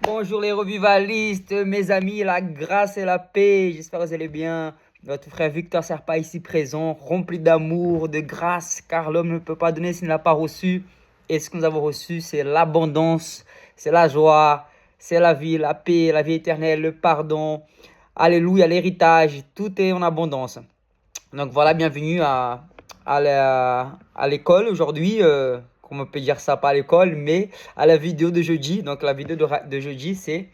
Bonjour les revivalistes, mes amis, la grâce et la paix. J'espère que vous allez bien. Votre frère Victor Serpa ici présent, rempli d'amour, de grâce, car l'homme ne peut pas donner s'il n'a pas reçu. Et ce que nous avons reçu, c'est l'abondance, c'est la joie, c'est la vie, la paix, la vie éternelle, le pardon. Alléluia, l'héritage, tout est en abondance. Donc voilà, bienvenue à l'école aujourd'hui. Comment on peut dire ça, pas à l'école, mais à la vidéo de jeudi. Donc la vidéo de jeudi, c'est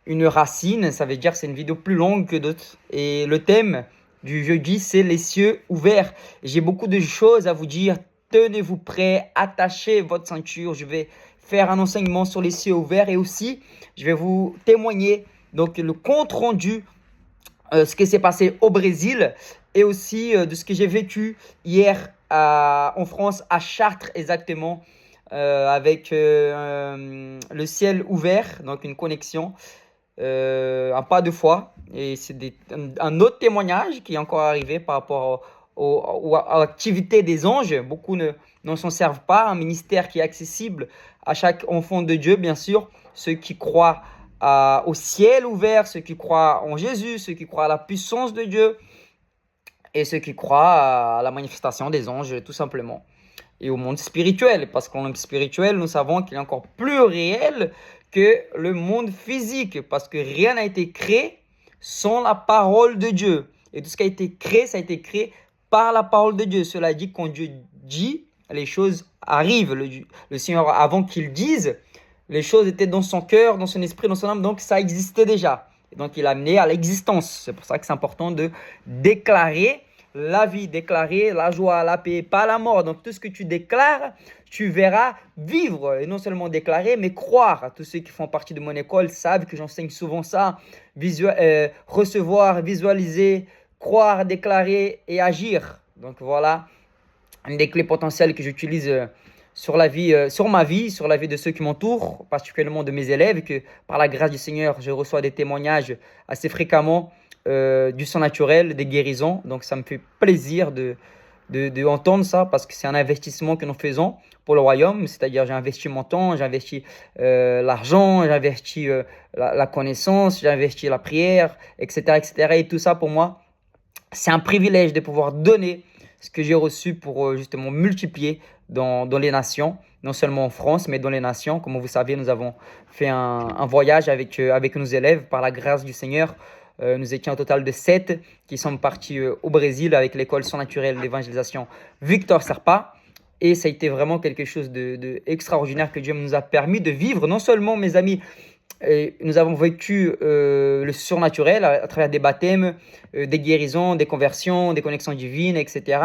une racine. Ça veut dire que c'est une vidéo plus longue que d'autres. Et le thème du jeudi, c'est les cieux ouverts. J'ai beaucoup de choses à vous dire. Tenez-vous prêts, attachez votre ceinture. Je vais faire un enseignement sur les cieux ouverts et aussi, je vais vous témoigner donc le compte rendu ce qui s'est passé au Brésil et aussi de ce que j'ai vécu hier en France, à Chartres exactement, avec le ciel ouvert, donc une connexion, un pas de foi. Et c'est un autre témoignage qui est encore arrivé par rapport à l'activité des anges. Beaucoup n'en s'en servent pas, un ministère qui est accessible à chaque enfant de Dieu, bien sûr, ceux qui croient au ciel ouvert, ceux qui croient en Jésus, ceux qui croient à la puissance de Dieu et ceux qui croient à la manifestation des anges, tout simplement. Et au monde spirituel, parce qu'en monde spirituel, nous savons qu'il est encore plus réel que le monde physique, parce que rien n'a été créé sans la parole de Dieu. Et tout ce qui a été créé, ça a été créé par la parole de Dieu. Cela dit, quand Dieu dit, les choses arrivent. Le Seigneur, avant qu'il dise, les choses étaient dans son cœur, dans son esprit, dans son âme, donc ça existait déjà. Et donc il a amené à l'existence. C'est pour ça que c'est important de déclarer la vie, déclarer la joie, la paix, pas la mort. Donc tout ce que tu déclares, tu verras vivre. Et non seulement déclarer, mais croire. Tous ceux qui font partie de mon école savent que j'enseigne souvent ça. Recevoir, visualiser, croire, déclarer et agir. Donc voilà, une des clés potentielles que j'utilise sur ma vie, sur la vie de ceux qui m'entourent, particulièrement de mes élèves, que par la grâce du Seigneur, je reçois des témoignages assez fréquemment du sang naturel, des guérisons. Donc ça me fait plaisir de entendre ça, parce que c'est un investissement que nous faisons pour le royaume. C'est-à-dire, j'ai investi mon temps, j'ai investi l'argent, j'ai investi la connaissance, j'ai investi la prière, etc., etc. Et tout ça, pour moi, c'est un privilège de pouvoir donner ce que j'ai reçu pour justement multiplier dans les nations, non seulement en France, mais dans les nations. Comme vous savez, nous avons fait un voyage avec nos élèves par la grâce du Seigneur. Nous étions au total de 7 qui sont partis au Brésil avec l'école surnaturelle d'évangélisation Victor Serpa. Et ça a été vraiment quelque chose d'extraordinaire que Dieu nous a permis de vivre. Non seulement, mes amis, nous avons vécu le surnaturel à travers des baptêmes, des guérisons, des conversions, des connexions divines, etc.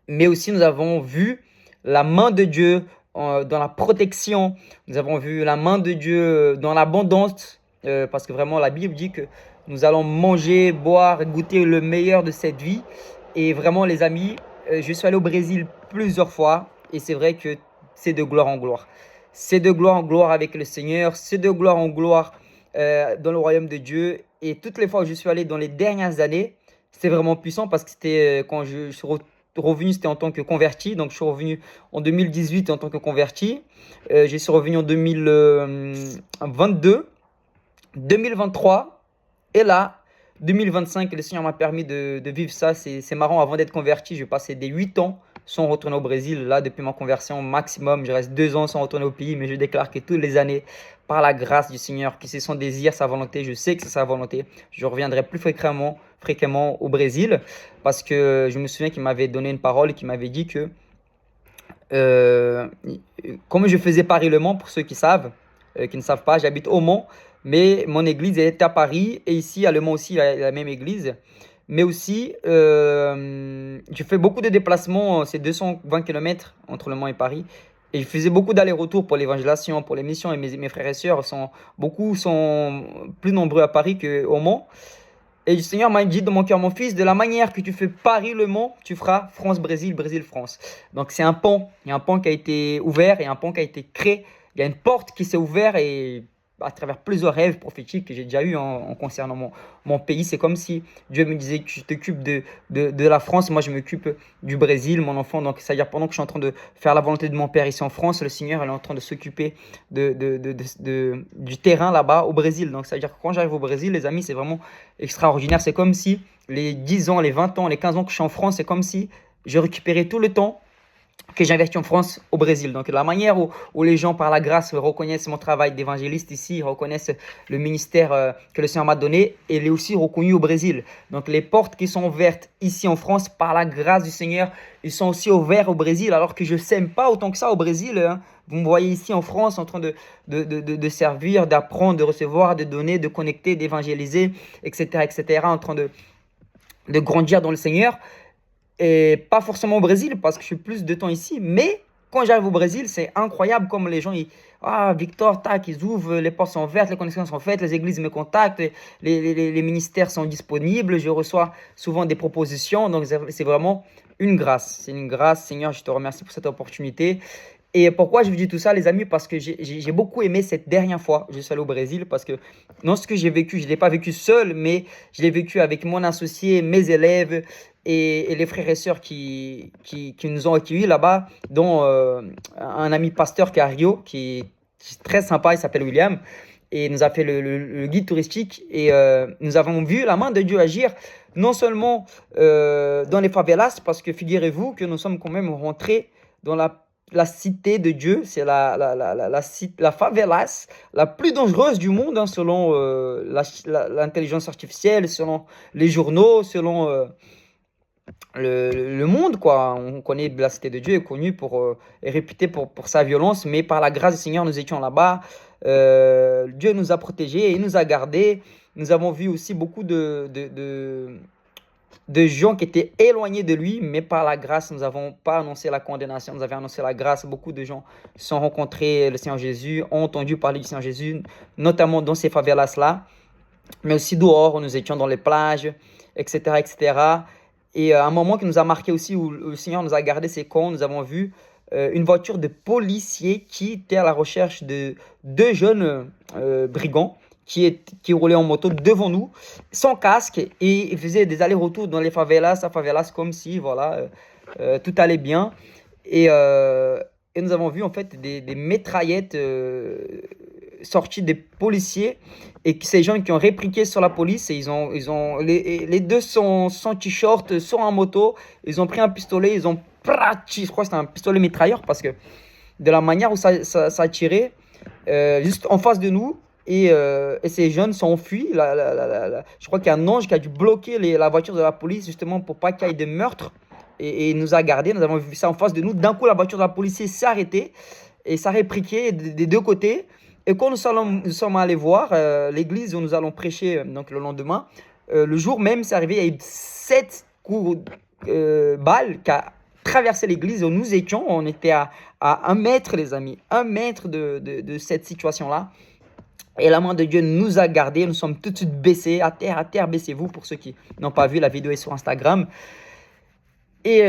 Mais aussi nous avons vu la main de Dieu dans la protection. Nous avons vu la main de Dieu dans l'abondance, parce que vraiment la Bible dit que nous allons manger, boire, goûter le meilleur de cette vie. Et vraiment, les amis, je suis allé au Brésil plusieurs fois et c'est vrai que c'est de gloire en gloire. C'est de gloire en gloire avec le Seigneur, c'est de gloire en gloire dans le royaume de Dieu. Et toutes les fois où je suis allé dans les dernières années, c'était vraiment puissant, parce que c'était quand je suis revenu, c'était en tant que converti. Donc je suis revenu en 2018 en tant que converti. Je suis revenu en 2022, 2023 et là, 2025, le Seigneur m'a permis de vivre ça. C'est marrant, avant d'être converti, je passais des 8 ans sans retourner au Brésil. Là, depuis ma conversion, maximum, je reste 2 ans sans retourner au pays. Mais je déclare que toutes les années, par la grâce du Seigneur, que c'est son désir, sa volonté, je sais que c'est sa volonté, je reviendrai plus fréquemment au Brésil. Parce que je me souviens qu'il m'avait donné une parole et qu'il m'avait dit que, comme je faisais Paris Le Mans, pour ceux qui savent, qui ne savent pas, j'habite au Mans. Mais mon église est à Paris, et ici à Le Mans aussi, il y a la même église. Mais aussi, je fais beaucoup de déplacements, c'est 220 km entre Le Mans et Paris. Et je faisais beaucoup d'allers-retours pour l'évangélisation, pour les missions. Et mes frères et sœurs sont plus nombreux à Paris qu'au Mans. Et le Seigneur m'a dit dans mon cœur: mon fils, de la manière que tu fais Paris-Le Mans, tu feras France-Brésil, Brésil-France. Donc c'est un pont. Il y a un pont qui a été ouvert et un pont qui a été créé. Il y a une porte qui s'est ouverte et à travers plusieurs rêves prophétiques que j'ai déjà eu en concernant mon pays. C'est comme si Dieu me disait, tu t'occupes de la France, moi je m'occupe du Brésil, mon enfant. Donc, c'est-à-dire pendant que je suis en train de faire la volonté de mon Père ici en France, le Seigneur il est en train de s'occuper du terrain là-bas au Brésil. Donc, c'est-à-dire que quand j'arrive au Brésil, les amis, c'est vraiment extraordinaire. C'est comme si les 10 ans, les 20 ans, les 15 ans que je suis en France, c'est comme si je récupérais tout le temps que j'ai investi en France au Brésil. Donc la manière où les gens par la grâce reconnaissent mon travail d'évangéliste ici, reconnaissent le ministère que le Seigneur m'a donné, elle est aussi reconnue au Brésil. Donc les portes qui sont ouvertes ici en France par la grâce du Seigneur, ils sont aussi ouverts au Brésil, alors que je ne sème pas autant que ça au Brésil. Hein. Vous me voyez ici en France en train de servir, d'apprendre, de recevoir, de donner, de connecter, d'évangéliser, etc., en train de grandir dans le Seigneur. Et pas forcément au Brésil, parce que je suis plus de temps ici. Mais quand j'arrive au Brésil, c'est incroyable comme les gens, ah, Victor, tac, ils ouvrent, les portes sont ouvertes, les connexions sont faites, les églises me contactent, les ministères sont disponibles, je reçois souvent des propositions. Donc, c'est vraiment une grâce. C'est une grâce. Seigneur, je te remercie pour cette opportunité. Et pourquoi je vous dis tout ça, les amis? Parce que j'ai beaucoup aimé cette dernière fois que je suis allé au Brésil. Parce que non, ce que j'ai vécu, je ne l'ai pas vécu seul, mais je l'ai vécu avec mon associé, mes élèves et les frères et sœurs qui nous ont accueillis là-bas, dont un ami pasteur qui est à Rio, qui est très sympa, il s'appelle William. Et il nous a fait le guide touristique. Et nous avons vu la main de Dieu agir, non seulement dans les favelas, parce que figurez-vous que nous sommes quand même rentrés dans la cité de Dieu, c'est la favelas la plus dangereuse du monde, hein, selon l'intelligence artificielle, selon les journaux, selon le monde, quoi. On connaît la cité de Dieu, est connue est réputée pour sa violence, mais par la grâce du Seigneur, nous étions là-bas. Dieu nous a protégés et il nous a gardés. Nous avons vu aussi beaucoup de gens qui étaient éloignés de lui, mais par la grâce, nous n'avons pas annoncé la condamnation, nous avons annoncé la grâce. Beaucoup de gens se sont rencontrés le Seigneur Jésus, ont entendu parler du Seigneur Jésus, notamment dans ces favelas-là, mais aussi dehors, où nous étions dans les plages, etc., etc. Et à un moment qui nous a marqué aussi, où le Seigneur nous a gardé ses camps, nous avons vu une voiture de policiers qui était à la recherche de deux jeunes brigands qui roulait en moto devant nous, sans casque, et il faisait des allers-retours dans les favelas, comme si, voilà, tout allait bien. Et nous avons vu, en fait, des métraillettes sorties des policiers, et ces gens qui ont répliqué sur la police, et les deux sont sans t-shirt, sont en moto, ils ont pris un pistolet, ils ont, je crois que c'était un pistolet mitrailleur, parce que de la manière où ça a tiré, juste en face de nous, et ces jeunes sont enfuis. Je crois qu'il y a un ange qui a dû bloquer la voiture de la police justement pour pas qu'il y ait de meurtre, et il nous a gardés. Nous avons vu ça en face de nous. D'un coup, la voiture de la police s'est arrêtée et ça a répliqué des deux côtés. Et quand nous sommes allés voir l'église où nous allons prêcher donc le lendemain, le jour même, c'est arrivé, il y a eu 7 coups balles qui a traversé l'église où nous étions. On était à 1 mètre, les amis, 1 mètre de cette situation-là. Et la main de Dieu nous a gardés. Nous sommes tout de suite baissés. À terre, baissez-vous. Pour ceux qui n'ont pas vu, la vidéo est sur Instagram. Et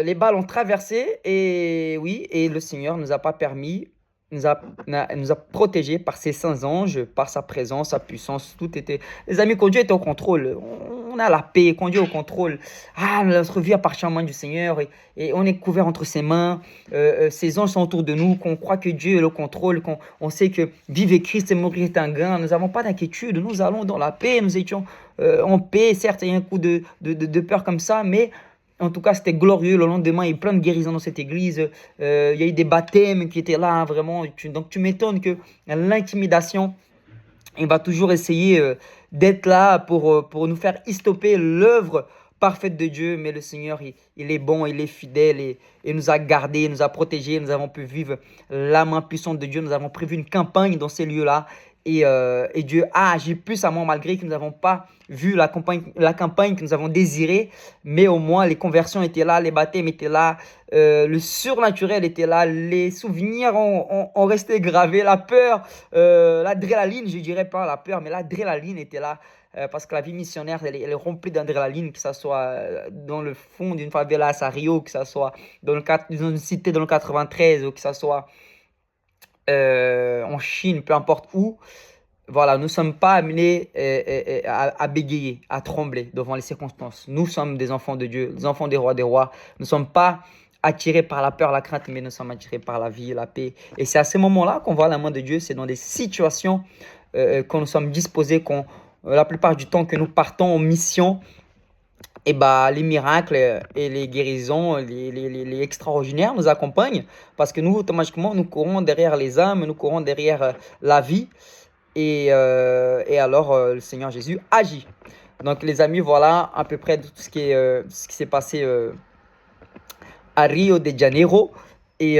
les balles ont traversé. Et oui, et le Seigneur nous a pas permis, nous a protégés par ses saints anges, par sa présence, sa puissance. Tout était... Les amis, quand Dieu est au contrôle, on a la paix. Quand Dieu est au contrôle, notre vie appartient aux mains du Seigneur. Et on est couvert entre ses mains. Ses anges sont autour de nous. Qu'on croit que Dieu est au contrôle. Qu'on sait que vivre Christ et mourir est un gain. Nous n'avons pas d'inquiétude. Nous allons dans la paix. Nous étions en paix. Certes, il y a un coup de peur comme ça, mais... En tout cas, c'était glorieux. Le lendemain, il y a eu plein de guérisons dans cette église. Il y a eu des baptêmes qui étaient là, vraiment. Donc, tu m'étonnes que l'intimidation, il va toujours essayer d'être là pour nous faire stopper l'œuvre parfaite de Dieu. Mais le Seigneur, il est bon, il est fidèle et nous a gardés, nous a protégés. Nous avons pu vivre la main puissante de Dieu. Nous avons prévu une campagne dans ces lieux-là. Et Dieu a agi puissamment malgré que nous n'avons pas vu la campagne que nous avons désirée, mais au moins les conversions étaient là, les baptêmes étaient là, le surnaturel était là, les souvenirs ont resté gravés, la peur, l'adrénaline, je dirais pas la peur, mais l'adrénaline était là. Parce que la vie missionnaire, elle est remplie d'adrénaline, que ce soit dans le fond d'une favela à Rio, que ce soit dans une cité dans le 93, ou que ce soit en Chine, peu importe où, voilà, nous ne sommes pas amenés à bégayer, à trembler devant les circonstances. Nous sommes des enfants de Dieu, des enfants des rois des rois. Nous ne sommes pas attirés par la peur, la crainte, mais nous sommes attirés par la vie, la paix. Et c'est à ce moment-là qu'on voit la main de Dieu. C'est dans des situations quand nous sommes disposés, la plupart du temps que nous partons en mission, et bah, les miracles et les guérisons, les extraordinaires nous accompagnent parce que nous, automatiquement, nous courons derrière les âmes, nous courons derrière la vie. Et alors, le Seigneur Jésus agit. Donc, les amis, voilà à peu près tout ce qui s'est passé à Rio de Janeiro. Et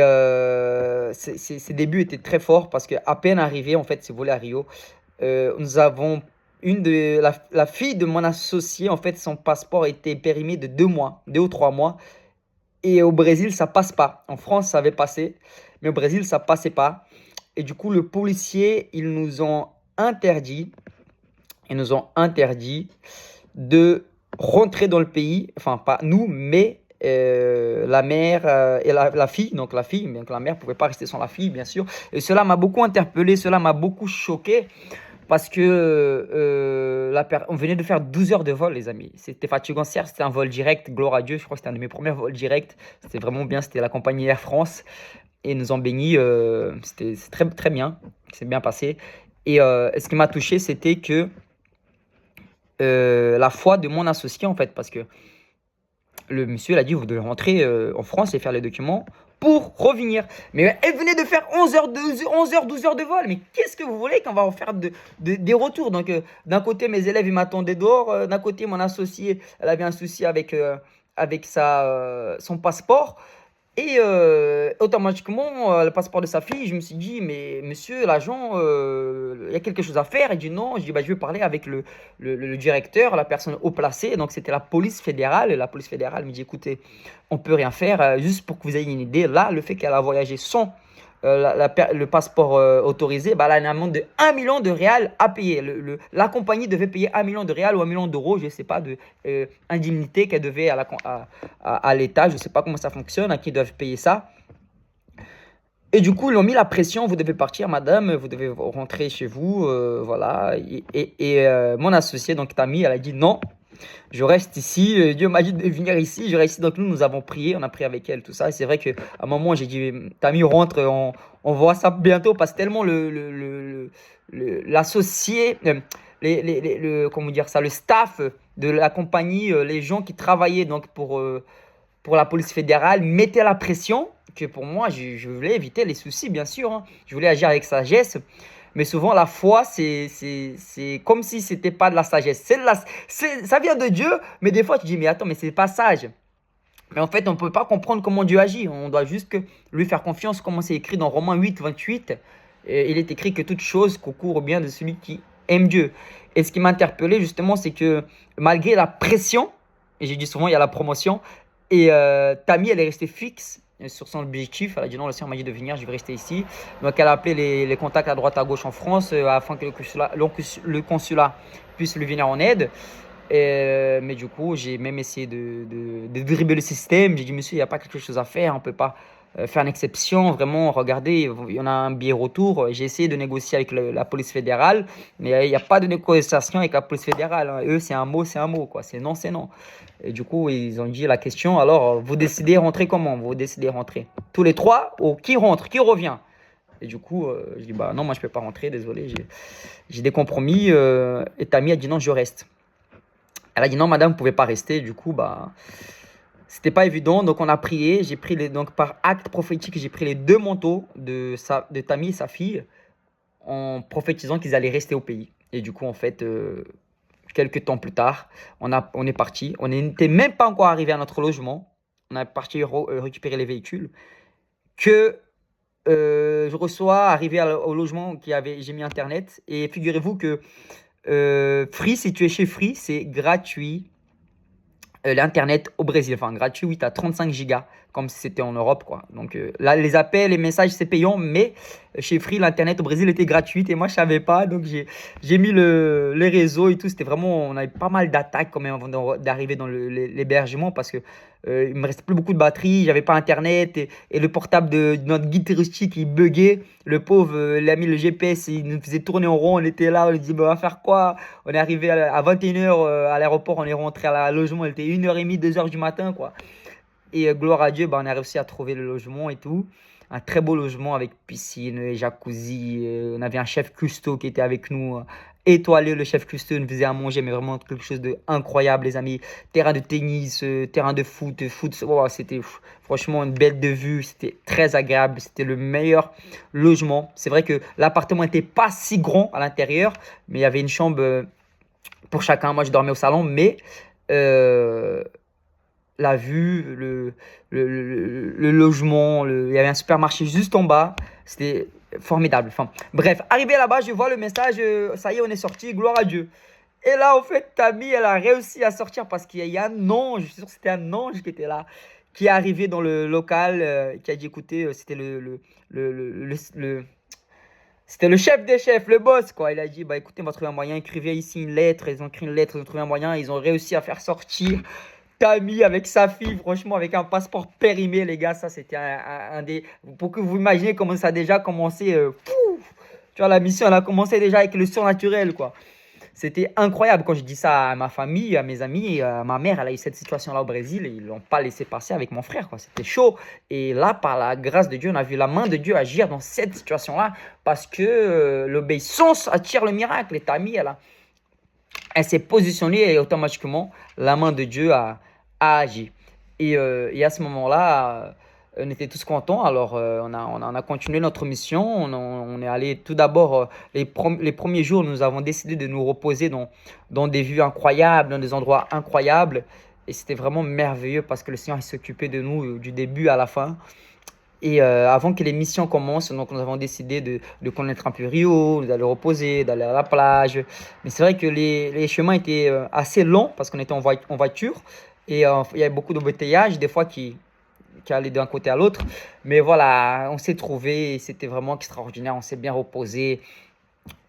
ces débuts étaient très forts parce qu'à peine arrivé, en fait, c'est volé à Rio, nous avons la fille de mon associé, en fait, son passeport était périmé de 2 mois, 2 ou 3 mois. Et au Brésil, ça passe pas. En France, ça avait passé, mais au Brésil, ça passait pas. Et du coup, le policier, ils nous ont interdit de rentrer dans le pays. Enfin, pas nous, mais la mère et la fille. Donc la fille, mais la mère ne pouvait pas rester sans la fille, bien sûr. Et cela m'a beaucoup interpellé, cela m'a beaucoup choqué. Parce que on venait de faire 12 heures de vol, les amis. C'était fatigant. Certes, c'était un vol direct, gloire à Dieu. Je crois que c'était un de mes premiers vols directs. C'était vraiment bien. C'était la compagnie Air France. Et ils nous ont bénis. C'était très, très bien. C'est bien passé. Et ce qui m'a touché, c'était que la foi de mon associé, en fait. Parce que le monsieur l'a dit, vous devez rentrer en France et faire les documents pour revenir. Mais elle venait de faire 11 heures, 12 heures de vol. Mais qu'est-ce que vous voulez qu'on va en faire des retours? Donc, d'un côté, mes élèves, ils m'attendaient dehors. D'un côté, mon associé, elle avait un souci avec son passeport. Et automatiquement, le passeport de sa fille, je me suis dit, mais monsieur l'agent, il y a quelque chose à faire. Il dit non. Je dis, bah, je vais parler avec le directeur, la personne haut placée. Donc, c'était la police fédérale. Et la police fédérale me dit, écoutez, on ne peut rien faire. Juste pour que vous ayez une idée, là, le fait qu'elle a voyagé sans le passeport autorisé, bah, elle a une amende de 1 million de réals à payer. La compagnie devait payer 1 million de réals ou 1 million d'euros, je ne sais pas, indemnité qu'elle devait à l'État. Je ne sais pas comment ça fonctionne, à qui doivent payer ça. Et du coup, ils ont mis la pression, vous devez partir, madame, vous devez rentrer chez vous, voilà. Et mon associé, donc Tammy, elle a dit non, je reste ici. Dieu m'a dit de venir ici, je reste ici. Donc nous avons prié, on a prié avec elle, tout ça. Et c'est vrai qu'à un moment, j'ai dit, Tammy, rentre, on voit ça bientôt, parce que tellement l'associé, comment dire ça, le staff de la compagnie, les gens qui travaillaient donc pour la police fédérale mettaient la pression, que pour moi, je voulais éviter les soucis, bien sûr, hein. Je voulais agir avec sagesse. Mais souvent, la foi, c'est comme si ce n'était pas de la sagesse. Ça vient de Dieu, mais des fois, tu dis, mais attends, mais c'est pas sage. Mais en fait, on ne peut pas comprendre comment Dieu agit. On doit juste lui faire confiance, comme c'est écrit dans Romains 8, 28. Il est écrit que toute chose concourt au bien de celui qui aime Dieu. Et ce qui m'a interpellé, justement, c'est que malgré la pression, et j'ai dit souvent, il y a la promotion, et Tammy, elle est restée fixe sur son objectif. Elle a dit non, le Seigneur m'a dit de venir, je vais rester ici. Donc elle a appelé les contacts à droite à gauche en France afin que le consulat puisse lui venir en aide. Mais du coup, j'ai même essayé de dribbler le système. J'ai dit, monsieur, il n'y a pas quelque chose à faire, on ne peut pas faire une exception. Vraiment, regardez, il y en a un billet retour. J'ai essayé de négocier avec la police fédérale, mais il n'y a pas de négociation avec la police fédérale, hein. Eux, c'est un mot, quoi. C'est non, c'est non. Et du coup, ils ont dit la question, alors, vous décidez rentrer comment? Vous décidez rentrer tous les trois, ou qui rentre, qui revient? Et du coup, je dis, bah non, moi, je ne peux pas rentrer, désolé, j'ai des compromis. Et Tammy a dit, non, je reste. Elle a dit non, madame, vous ne pouvez pas rester. Du coup, bah, c'était pas évident. Donc, on a prié. J'ai pris donc par acte prophétique, j'ai pris les 2 manteaux de Tammy et sa fille en prophétisant qu'ils allaient rester au pays. Et du coup, en fait, quelques temps plus tard, on est parti. On n'était même pas encore arrivé à notre logement. On est parti récupérer les véhicules. Que je reçois, arrivé au logement, j'ai mis Internet. Et figurez-vous que Free, si tu es chez Free, c'est gratuit. L'Internet au Brésil, enfin gratuit, oui, tu as 35 gigas comme si c'était en Europe, quoi. Donc là, les appels, les messages, c'est payant, mais chez Free, l'Internet au Brésil était gratuit et moi, je savais pas. Donc j'ai mis les réseaux et tout. C'était vraiment, on avait pas mal d'attaques quand même avant d'arriver dans l'hébergement parce que il me restait plus beaucoup de batterie, j'avais pas Internet et le portable de notre guide touristique, il buguait. Le pauvre, il a mis le GPS, il nous faisait tourner en rond. On était là, on lui dit, bah, on va faire quoi? On est arrivé à 21h à l'aéroport, on est rentré à la logement, il était 1h30, 2h du matin, quoi. Et gloire à Dieu, bah, on a réussi à trouver le logement et tout. Un très beau logement avec piscine, jacuzzi. On avait un chef cuistot qui était avec nous. Étoilé, le chef cuistot nous faisait à manger, mais vraiment quelque chose d'incroyable, les amis. Terrain de tennis, terrain de foot. Wow, c'était franchement une belle de vue. C'était très agréable. C'était le meilleur logement. C'est vrai que l'appartement n'était pas si grand à l'intérieur, mais il y avait une chambre pour chacun. Moi, je dormais au salon, mais euh, la vue, le logement, il y avait un supermarché juste en bas. C'était formidable. Enfin, bref, arrivé là-bas, je vois le message, ça y est, on est sorti, gloire à Dieu. Et là, en fait, Tammy, elle a réussi à sortir parce qu'il y a un ange, je suis sûr que c'était un ange qui était là, qui est arrivé dans le local, qui a dit, écoutez, c'était c'était le chef des chefs, le boss, quoi. Il a dit, bah écoutez, on va trouver un moyen, écrivez ici une lettre. Ils ont écrit une lettre, ils ont trouvé un moyen, ils ont réussi à faire sortir Tammy avec sa fille, franchement, avec un passeport périmé, les gars. Ça, c'était un des. Pour que vous imaginez comment ça a déjà commencé. Tu vois, la mission, elle a commencé déjà avec le surnaturel, quoi. C'était incroyable quand je dis ça à ma famille, à mes amis, à ma mère. Elle a eu cette situation-là au Brésil et ils l'ont pas laissé passer avec mon frère, quoi. C'était chaud. Et là, par la grâce de Dieu, on a vu la main de Dieu agir dans cette situation-là parce que l'obéissance attire le miracle. Et Tammy, elle s'est positionnée et automatiquement, la main de Dieu a agi. Et à ce moment-là, on était tous contents. Alors, on a continué notre mission. On est allé tout d'abord, les premiers jours, nous avons décidé de nous reposer dans des vues incroyables, dans des endroits incroyables. Et c'était vraiment merveilleux parce que le Seigneur s'occupait de nous du début à la fin. Et avant que les missions commencent, donc nous avons décidé de connaître un peu Rio, d'aller reposer, d'aller à la plage. Mais c'est vrai que les chemins étaient assez longs parce qu'on était en voiture et il y avait beaucoup d'embouteillages, des fois qui allaient d'un côté à l'autre. Mais voilà, on s'est trouvés et c'était vraiment extraordinaire. On s'est bien reposé.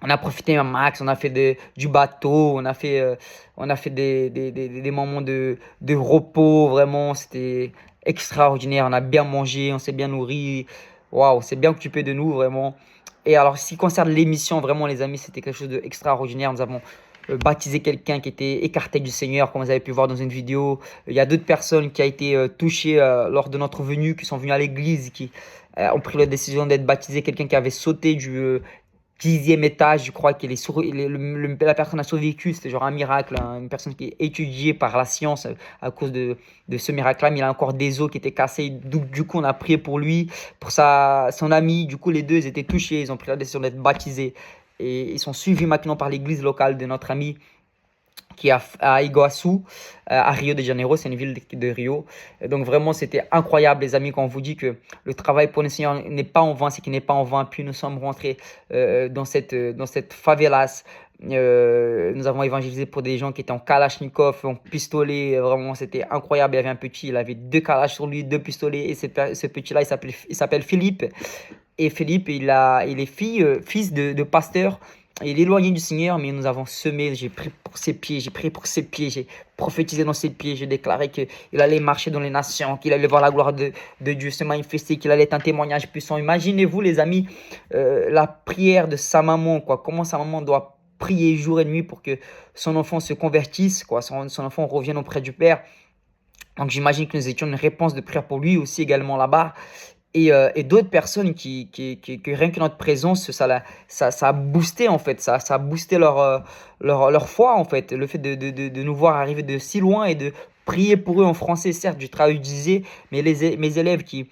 On a profité un max, on a fait du bateau, on a fait des moments de repos, vraiment, c'était extraordinaire. On a bien mangé, on s'est bien nourri, waouh, on s'est bien occupé de nous, vraiment. Et alors, ce qui concerne l'émission, vraiment, les amis, c'était quelque chose d'extraordinaire. Nous avons baptisé quelqu'un qui était écarté du Seigneur, comme vous avez pu voir dans une vidéo. Il y a d'autres personnes qui ont été touchées lors de notre venue, qui sont venues à l'église, qui ont pris la décision d'être baptisé. Quelqu'un qui avait sauté du 10e étage, je crois que la personne a survécu, c'était genre un miracle, hein, une personne qui est étudiée par la science à cause de ce miracle-là, mais il a encore des os qui étaient cassés, du coup on a prié pour lui, pour son ami, du coup les deux ils étaient touchés, ils ont pris la décision d'être baptisés, et ils sont suivis maintenant par l'église locale de notre ami qui est à Iguaçu, à Rio de Janeiro, c'est une ville de Rio. Et donc vraiment, c'était incroyable, les amis, quand on vous dit que le travail pour le Seigneur n'est pas en vain, c'est qu'il n'est pas en vain. Puis nous sommes rentrés dans cette favelas. Nous avons évangélisé pour des gens qui étaient en Kalachnikov, en pistolet. Vraiment, c'était incroyable. Il y avait un petit, il avait 2 Kalach sur lui, 2 pistolets. Et ce petit-là, il s'appelle Philippe. Et Philippe, il est fils de pasteur. Il est éloigné du Seigneur, mais nous avons semé. J'ai prié pour ses pieds, j'ai prophétisé dans ses pieds. J'ai déclaré qu'il allait marcher dans les nations, qu'il allait voir la gloire de Dieu se manifester, qu'il allait être un témoignage puissant. Imaginez-vous, les amis, la prière de sa maman, quoi. Comment sa maman doit prier jour et nuit pour que son enfant se convertisse, quoi. Son enfant revienne auprès du Père. Donc j'imagine que nous étions une réponse de prière pour lui aussi également là-bas. Et d'autres personnes que rien que notre présence, ça a boosté en fait, ça a boosté leur foi en fait. Le fait de nous voir arriver de si loin et de prier pour eux en français, certes, je traduisais, mais mes élèves qui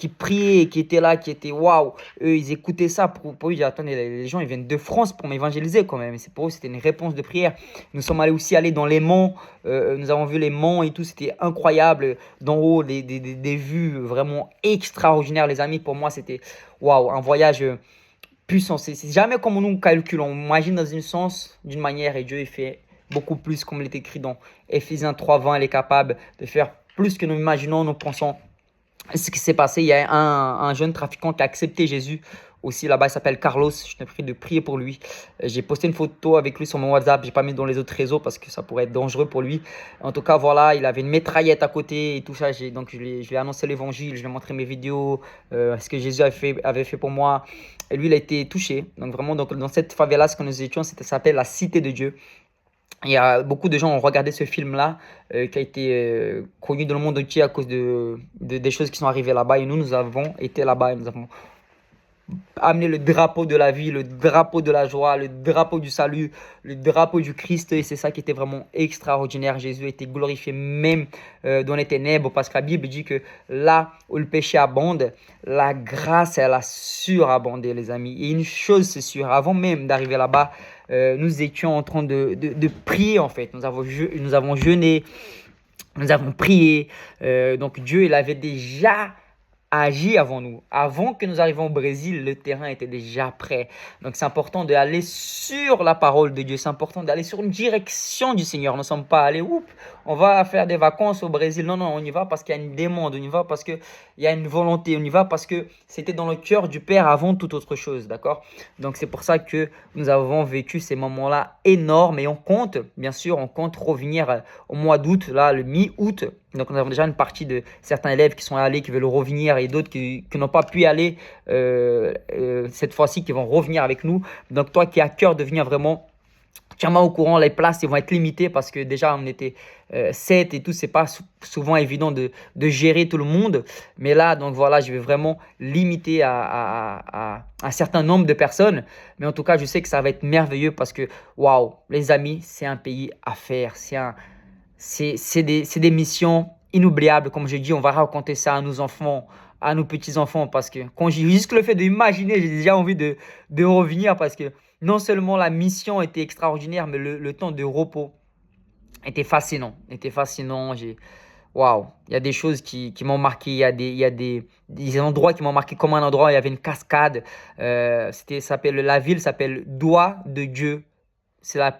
priaient, qui étaient là, qui étaient waouh, eux ils écoutaient ça pour eux, ils disaient, attendez, les gens ils viennent de France pour m'évangéliser quand même. Et c'est pour eux, c'était une réponse de prière. Nous sommes allés dans les monts, nous avons vu les monts et tout, c'était incroyable. D'en haut, des vues vraiment extraordinaires, les amis. Pour moi, c'était waouh, un voyage puissant. C'est jamais comme nous calculons. On imagine dans un sens, d'une manière, et Dieu il fait beaucoup plus, comme il est écrit dans Ephésiens 3:20. Il est capable de faire plus que nous imaginons, nous pensons. ce qui s'est passé, il y a un jeune trafiquant qui a accepté Jésus aussi là-bas, il s'appelle Carlos. Je te prie de prier pour lui. J'ai posté une photo avec lui sur mon WhatsApp. J'ai pas mis dans les autres réseaux parce que ça pourrait être dangereux pour lui. En tout cas, voilà, il avait une mitraillette à côté et tout ça. Donc, je lui ai annoncé l'évangile. Je lui ai montré mes vidéos, ce que Jésus avait fait pour moi. Et lui, il a été touché. Donc, vraiment, donc, dans cette favela, ce que nous étions, ça s'appelle la Cité de Dieu. Il y a beaucoup de gens ont regardé ce film-là, qui a été connu dans le monde entier à cause des choses qui sont arrivées là-bas. Et nous avons été là-bas et nous avons amené le drapeau de la vie, le drapeau de la joie, le drapeau du salut, le drapeau du Christ. Et c'est ça qui était vraiment extraordinaire. Jésus a été glorifié même dans les ténèbres, parce que la Bible dit que là où le péché abonde, la grâce, elle a surabondé, les amis. Et une chose, c'est sûr, avant même d'arriver là-bas, nous étions en train de prier, en fait. Nous avons jeûné, nous avons prié. Donc Dieu, il avait déjà agi avant nous. Avant que nous arrivions au Brésil, le terrain était déjà prêt. Donc c'est important d'aller sur la parole de Dieu. C'est important d'aller sur une direction du Seigneur. Nous ne sommes pas allés, on va faire des vacances au Brésil. Non, non, on y va parce qu'il y a une demande. On y va parce qu'il y a une volonté. On y va parce que c'était dans le cœur du Père avant toute autre chose. D'accord? Donc c'est pour ça que nous avons vécu ces moments-là énormes. Et on compte, bien sûr, on compte revenir au mois d'août, là, le mi-août. Donc, nous avons déjà une partie de certains élèves qui sont allés, qui veulent revenir, et d'autres qui n'ont pas pu aller cette fois-ci, qui vont revenir avec nous. Donc, toi qui as à cœur de venir vraiment, tiens-moi au courant. Les places, ils vont être limitées parce que déjà, on était 7 et tout. C'est pas souvent évident de gérer tout le monde. Mais là, donc voilà, je vais vraiment limiter à un certain nombre de personnes. Mais en tout cas, je sais que ça va être merveilleux parce que, waouh, les amis, c'est un pays à faire. C'est des missions inoubliables. Comme je dis, on va raconter ça à nos enfants, à nos petits-enfants. Parce que quand j'ai juste le fait d'imaginer, j'ai déjà envie de revenir. Parce que non seulement la mission était extraordinaire, mais le temps de repos était fascinant. Waouh, il y a des choses qui m'ont marqué. Il y a des endroits qui m'ont marqué, comme un endroit où il y avait une cascade. La ville s'appelle Doigt de Dieu. C'est le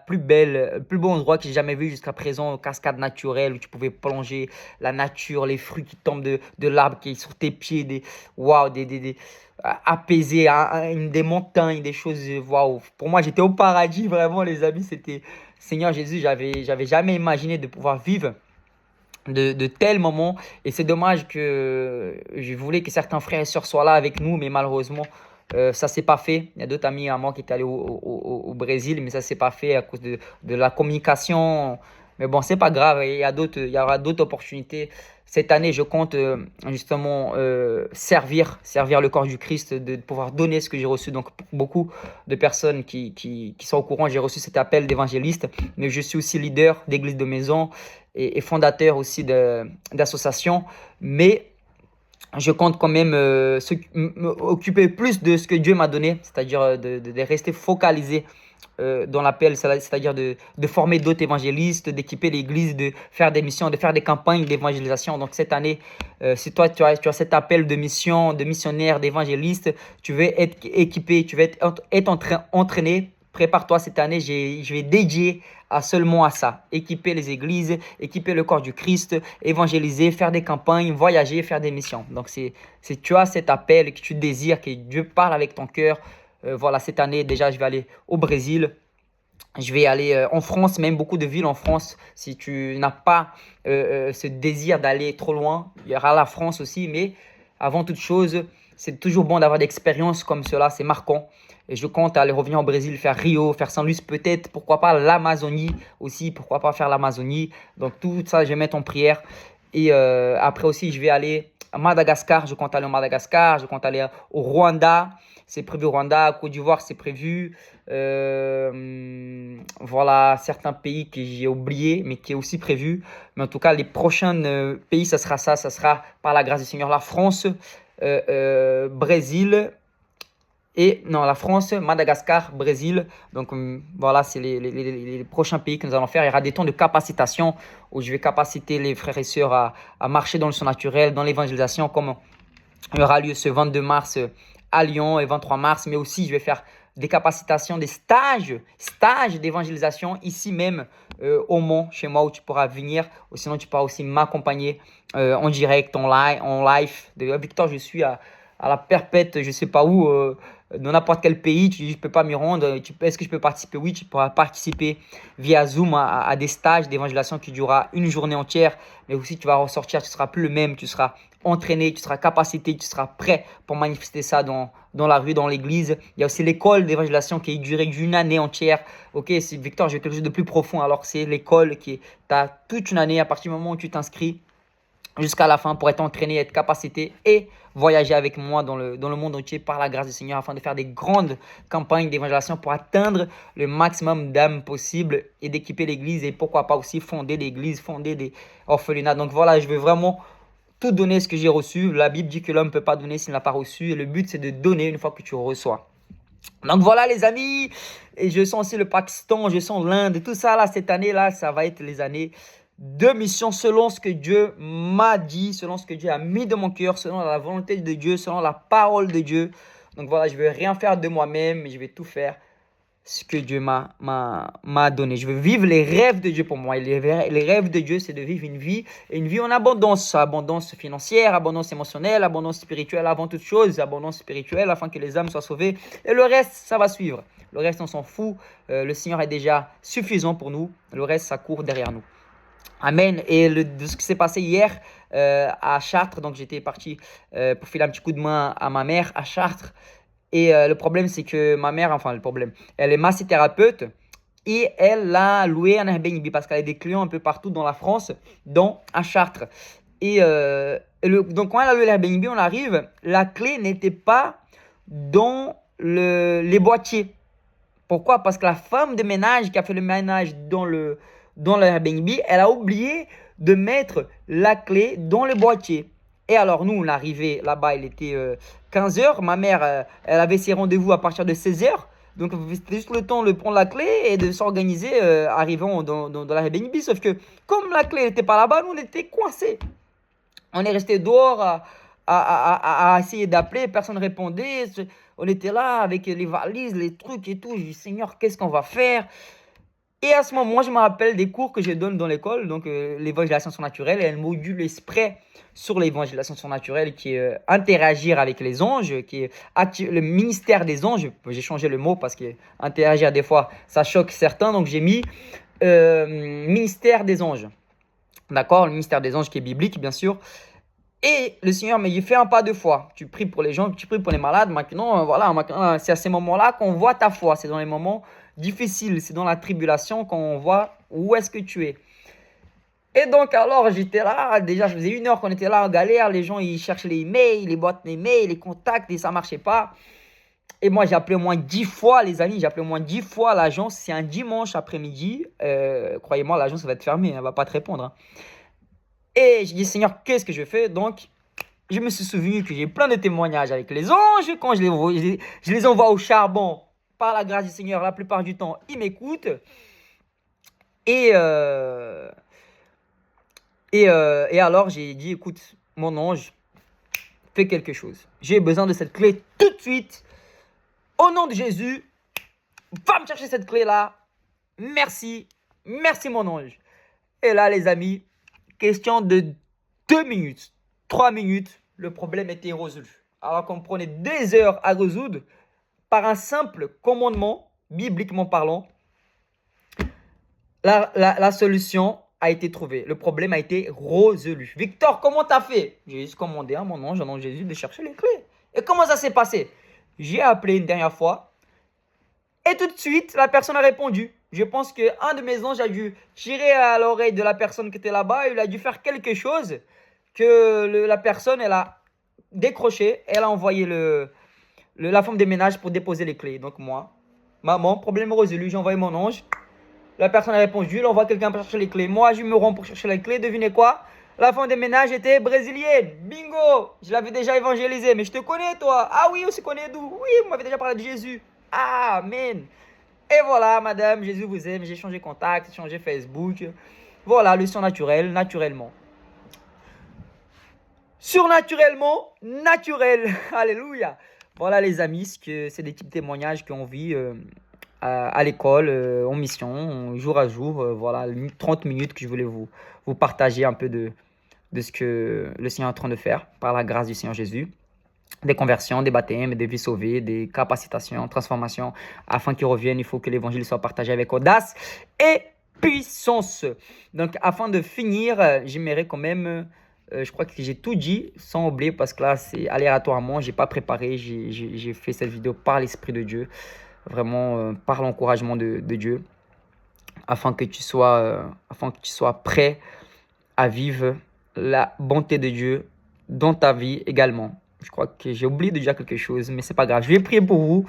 plus beau endroit que j'ai jamais vu jusqu'à présent. Cascade naturelle où tu pouvais plonger, la nature, les fruits qui tombent de l'arbre qui est sur tes pieds, waouh, apaisé, des montagnes, des choses, waouh. Pour moi, j'étais au paradis, vraiment, les amis. C'était Seigneur Jésus, j'avais jamais imaginé de pouvoir vivre de tels moments. Et c'est dommage que je voulais que certains frères et sœurs soient là avec nous, mais malheureusement, ça s'est pas fait. Il y a d'autres amis à moi qui étaient allés au Brésil, mais ça s'est pas fait à cause de la communication. Mais bon, c'est pas grave. Il y aura d'autres opportunités. Cette année, je compte justement servir le corps du Christ, de pouvoir donner ce que j'ai reçu. Donc, pour beaucoup de personnes qui sont au courant, j'ai reçu cet appel d'évangéliste, mais je suis aussi leader d'église de maison et fondateur aussi d'associations. Mais je compte quand même m'occuper plus de ce que Dieu m'a donné, c'est-à-dire de rester focalisé dans l'appel, c'est-à-dire de former d'autres évangélistes, d'équiper l'église, de faire des missions, de faire des campagnes d'évangélisation. Donc cette année, si toi tu as cet appel de mission, de missionnaire, d'évangéliste, tu veux être équipé, tu veux être entraîné, prépare-toi cette année, je vais dédier seulement à ça. Équiper les églises, équiper le corps du Christ, évangéliser, faire des campagnes, voyager, faire des missions. Donc si tu as cet appel, que tu désires, que Dieu parle avec ton cœur, voilà, cette année déjà je vais aller au Brésil. Je vais aller en France, même beaucoup de villes en France. Si tu n'as pas ce désir d'aller trop loin, il y aura la France aussi. Mais avant toute chose, c'est toujours bon d'avoir des expériences comme cela. C'est marquant. Et je compte aller revenir au Brésil, faire Rio, faire San Luis peut-être. Pourquoi pas l'Amazonie aussi. Pourquoi pas faire l'Amazonie. Donc tout ça, je vais mettre en prière. Et après aussi, je vais aller à Madagascar. Je compte aller au Madagascar. Je compte aller au Rwanda. C'est prévu au Rwanda. Côte d'Ivoire, c'est prévu. Voilà, certains pays que j'ai oubliés, mais qui est aussi prévu. Mais en tout cas, les prochains pays, ça sera ça. Ça sera par la grâce du Seigneur la France, Brésil. La France, Madagascar, Brésil. Donc voilà, c'est les prochains pays que nous allons faire. Il y aura des temps de capacitation où je vais capaciter les frères et sœurs à marcher dans le surnaturel, dans l'évangélisation, comme il y aura lieu ce 22 mars à Lyon et 23 mars. Mais aussi, je vais faire des capacitations, des stages d'évangélisation ici même au Mont, chez moi, où tu pourras venir. Ou sinon, tu pourras aussi m'accompagner en direct, en live. Victor, je suis à la perpète, je ne sais pas où, dans n'importe quel pays. Tu dis, je ne peux pas m'y rendre. Est-ce que je peux participer? Oui, tu pourras participer via Zoom à des stages d'évangélisation qui durera une journée entière. Mais aussi, tu vas ressortir, tu ne seras plus le même. Tu seras entraîné, tu seras capacité, tu seras prêt pour manifester ça dans la rue, dans l'église. Il y a aussi l'école d'évangélisation qui durait d'une année entière. Ok, c'est Victor, j'ai quelque chose de plus profond. Alors c'est l'école qui t'as toute une année à partir du moment où tu t'inscris jusqu'à la fin pour être entraîné, être capacité et voyager avec moi dans le monde entier par la grâce du Seigneur afin de faire des grandes campagnes d'évangélisation pour atteindre le maximum d'âmes possible et d'équiper l'église et pourquoi pas aussi fonder l'église, fonder des orphelinats. Donc voilà, je veux vraiment tout donner ce que j'ai reçu. La Bible dit que l'homme ne peut pas donner s'il n'a pas reçu. Et le but, c'est de donner une fois que tu reçois. Donc voilà les amis. Et je sens aussi le Pakistan, je sens l'Inde. Tout ça là, cette année-là, ça va être les années de mission selon ce que Dieu m'a dit, selon ce que Dieu a mis de mon cœur, selon la volonté de Dieu, selon la parole de Dieu. Donc voilà, je ne vais rien faire de moi-même, mais je vais tout faire ce que Dieu m'a donné. Je veux vivre les rêves de Dieu pour moi. Et les rêves de Dieu, c'est de vivre une vie en abondance. Abondance financière, abondance émotionnelle, abondance spirituelle avant toute chose. Abondance spirituelle afin que les âmes soient sauvées. Et le reste, ça va suivre. Le reste, on s'en fout. Le Seigneur est déjà suffisant pour nous. Le reste, ça court derrière nous. Amen. Et de ce qui s'est passé hier à Chartres, donc j'étais parti pour filer un petit coup de main à ma mère à Chartres. Et le problème, c'est que ma mère, elle est massothérapeute et elle a loué un Airbnb parce qu'elle a des clients un peu partout dans la France, dont à Chartres. Et donc, quand elle a loué l'Airbnb, on arrive, la clé n'était pas dans les boîtiers. Pourquoi? Parce que la femme de ménage qui a fait le ménage dans l'Airbnb, elle a oublié de mettre la clé dans le boîtier. Et alors, nous, on est arrivé là-bas, il était 15h. Ma mère, elle avait ses rendez-vous à partir de 16h. Donc, c'était juste le temps de prendre la clé et de s'organiser arrivant dans l'Airbnb. Sauf que, comme la clé n'était pas là-bas, nous, on était coincés. On est resté dehors à essayer d'appeler, personne ne répondait. On était là avec les valises, les trucs et tout. Je dis, Seigneur, qu'est-ce qu'on va faire? Et à ce moment, je me rappelle des cours que je donne dans l'école, donc l'évangélisation surnaturelle, et un module exprès sur l'évangélisation surnaturelle qui est interagir avec les anges, qui est le ministère des anges. J'ai changé le mot parce que interagir des fois, ça choque certains, donc j'ai mis ministère des anges. D'accord? Le ministère des anges qui est biblique, bien sûr. Et le Seigneur me dit, fais un pas de foi. Tu pries pour les gens, tu pries pour les malades. Maintenant, voilà, c'est à ces moments-là qu'on voit ta foi. C'est dans les moments difficiles, c'est dans la tribulation qu'on voit où est-ce que tu es. Et donc, alors, j'étais là. Déjà, je faisais 1 heure qu'on était là en galère. Les gens, ils cherchaient les emails, les boîtes emails, les contacts, et ça ne marchait pas. Et moi, j'ai appelé au moins 10 fois, les amis. J'ai appelé au moins 10 fois l'agence. C'est un dimanche après-midi. Croyez-moi, l'agence va être fermée. Elle ne va pas te répondre. Hein. Et j'ai dit, Seigneur, qu'est-ce que je fais? Donc, je me suis souvenu que j'ai plein de témoignages avec les anges. Quand je les envoie au charbon, par la grâce du Seigneur, la plupart du temps, ils m'écoutent. Et alors, j'ai dit, écoute, mon ange, fais quelque chose. J'ai besoin de cette clé tout de suite. Au nom de Jésus, va me chercher cette clé-là. Merci. Merci, mon ange. Et là, les amis, question de 2 minutes, 3 minutes, le problème était résolu. Alors qu'on prenait des heures à résoudre par un simple commandement, bibliquement parlant, la solution a été trouvée. Le problème a été résolu. Victor, comment t'as fait? J'ai juste commandé à mon ange, au nom de Jésus, de chercher les clés. Et comment ça s'est passé? J'ai appelé une dernière fois et tout de suite, la personne a répondu. Je pense qu'un de mes anges a dû tirer à l'oreille de la personne qui était là-bas. Il a dû faire quelque chose que la personne, elle a décroché. Elle a envoyé la femme de ménage pour déposer les clés. Donc moi, maman, problème résolu. J'ai envoyé mon ange. La personne a répondu. Il envoie quelqu'un pour chercher les clés. Moi, je me rends pour chercher les clés. Devinez quoi? La femme de ménage était brésilienne. Bingo! Je l'avais déjà évangélisé. Mais je te connais, toi. Ah oui, on se connaît d'où? Oui, vous m'avez déjà parlé de Jésus. Amen. Et voilà, madame, Jésus vous aime. J'ai changé contact, j'ai changé Facebook. Voilà, le surnaturel, naturellement. Surnaturellement, naturel. Alléluia. Voilà les amis, c'est des petits témoignages qu'on vit à l'école, en mission, jour à jour. Voilà, 30 minutes que je voulais vous partager un peu de ce que le Seigneur est en train de faire par la grâce du Seigneur Jésus. Des conversions, des baptêmes, des vies sauvées, des capacitations, transformations. Afin qu'ils reviennent, il faut que l'évangile soit partagé avec audace et puissance. Donc, afin de finir, j'aimerais quand même, je crois que j'ai tout dit sans oublier parce que là, c'est aléatoirement, je n'ai pas préparé, j'ai fait cette vidéo par l'Esprit de Dieu, vraiment par l'encouragement de Dieu, afin que tu sois prêt à vivre la bonté de Dieu dans ta vie également. Je crois que j'ai oublié de dire quelque chose, mais c'est pas grave. Je vais prier pour vous.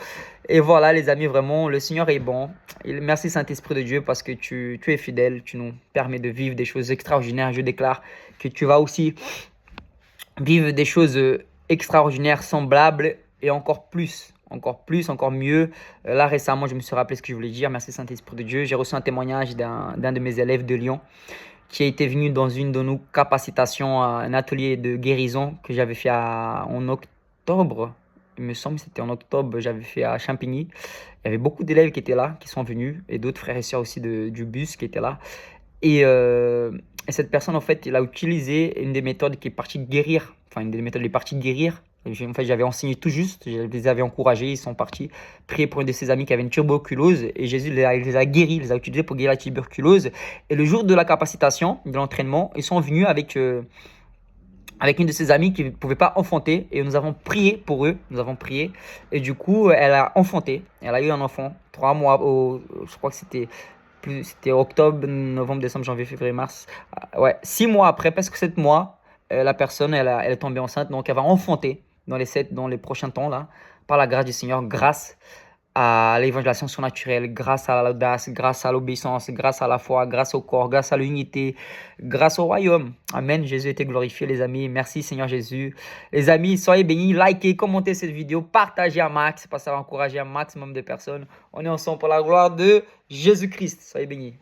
Et voilà, les amis, vraiment, le Seigneur est bon. Et merci, Saint-Esprit de Dieu, parce que tu es fidèle. Tu nous permets de vivre des choses extraordinaires. Je déclare que tu vas aussi vivre des choses extraordinaires, semblables et encore plus, encore mieux. Là, récemment, je me suis rappelé ce que je voulais dire. Merci, Saint-Esprit de Dieu. J'ai reçu un témoignage d'un de mes élèves de Lyon qui a été venu dans une de nos capacitations, un atelier de guérison que j'avais fait en octobre. Il me semble que c'était en octobre, j'avais fait à Champigny. Il y avait beaucoup d'élèves qui étaient là, qui sont venus, et d'autres frères et sœurs aussi du bus qui étaient là. Et cette personne, en fait, il a utilisé une des méthodes qui est partie de guérir, enfin une des méthodes qui est partie de guérir. En fait, j'avais enseigné tout juste, je les avais encouragés, ils sont partis prier pour un de ses amis qui avait une tuberculose et Jésus les a guéris, il les a utilisés pour guérir la tuberculose. Et le jour de la capacitation, de l'entraînement, ils sont venus avec une de ses amies qui ne pouvait pas enfanter et nous avons prié pour eux, et du coup, elle a enfanté, elle a eu un enfant, 3 mois, je crois que c'était octobre, novembre, décembre, janvier, février, mars. Ouais, 6 mois après, presque 7 mois, la personne, elle est tombée enceinte. Donc, elle va enfanter dans les prochains temps, là, par la grâce du Seigneur, grâce à l'évangélisation surnaturelle, grâce à l'audace, grâce à l'obéissance, grâce à la foi, grâce au corps, grâce à l'unité, grâce au royaume. Amen. Jésus a été glorifié, les amis. Merci, Seigneur Jésus. Les amis, soyez bénis, likez, commentez cette vidéo, partagez à max, parce que ça va encourager un maximum de personnes. On est ensemble pour la gloire de Jésus-Christ. Soyez bénis.